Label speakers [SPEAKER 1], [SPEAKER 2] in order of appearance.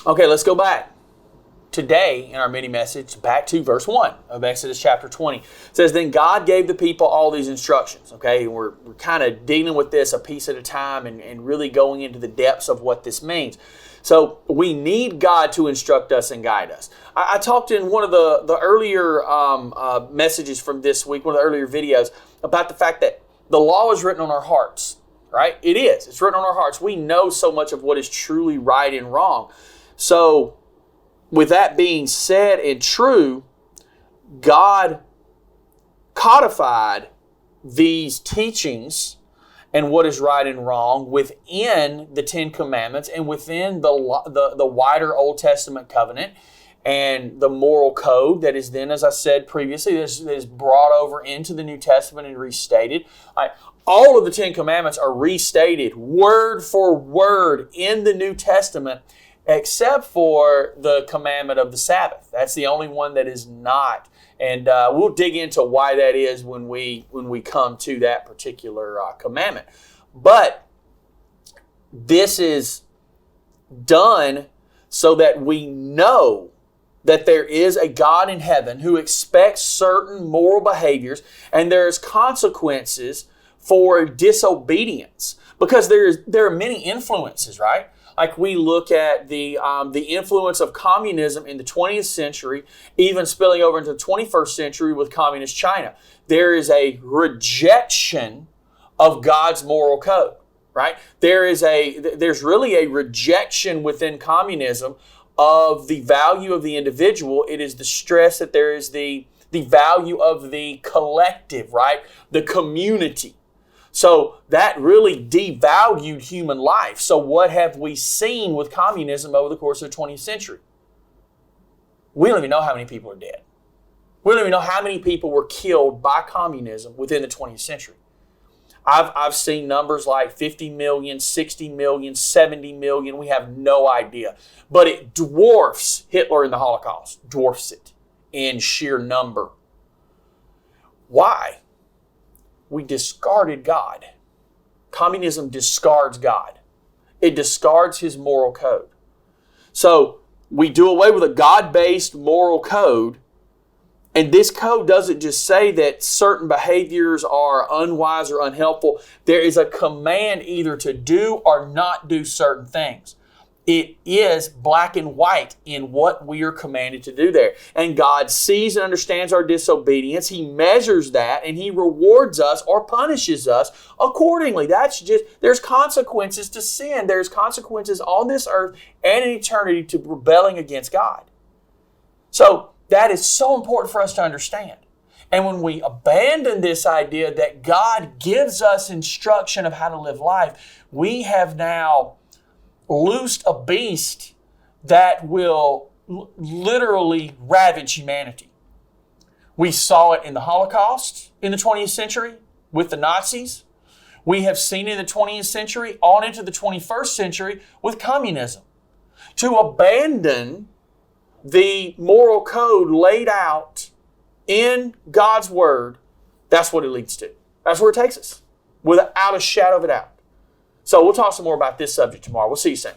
[SPEAKER 1] Okay, let's go back. Today, in our mini message, back to verse 1 of Exodus chapter 20. It says, then God gave the people all these instructions. Okay, we're kind of dealing with this a piece at a time and really going into the depths of what this means. So we need God to instruct us and guide us. I talked in one of the earlier messages from this week, one of the earlier videos, about the fact that the law is written on our hearts, right? It is. It's written on our hearts. We know so much of what is truly right and wrong. So with that being said and true, God codified these teachings and what is right and wrong within the Ten Commandments and within the wider Old Testament covenant and the moral code that is then, as I said previously, that is brought over into the New Testament and restated. All of the Ten Commandments are restated word for word in the New Testament, except for the commandment of the Sabbath. That's the only one that is not. And we'll dig into why that is when we come to that particular commandment. But this is done so that we know that there is a God in heaven who expects certain moral behaviors, and there's consequences for disobedience. Because there are many influences, right? Like we look at the influence of communism in the 20th century, even spilling over into the 21st century with communist China. There is a rejection of God's moral code, right? There's really a rejection within communism of the value of the individual. It is the stress that there is the value of the collective, right? The community. So that really devalued human life. So what have we seen with communism over the course of the 20th century? We don't even know how many people are dead. We don't even know how many people were killed by communism within the 20th century. I've seen numbers like 50 million, 60 million, 70 million. We have no idea. But it dwarfs Hitler in the Holocaust. Dwarfs it in sheer number. Why? We discarded God. Communism discards God. It discards His moral code. So we do away with a God-based moral code. And this code doesn't just say that certain behaviors are unwise or unhelpful. There is a command either to do or not do certain things. It is black and white in what we are commanded to do there. And God sees and understands our disobedience. He measures that and He rewards us or punishes us accordingly. There's consequences to sin. There's consequences on this earth and in eternity to rebelling against God. So that is so important for us to understand. And when we abandon this idea that God gives us instruction of how to live life, we have now loosed a beast that will literally ravage humanity. We saw it in the Holocaust in the 20th century with the Nazis. We have seen it in the 20th century on into the 21st century with communism. To abandon the moral code laid out in God's Word, that's what it leads to. That's where it takes us, without a shadow of a doubt. So we'll talk some more about this subject tomorrow. We'll see you soon.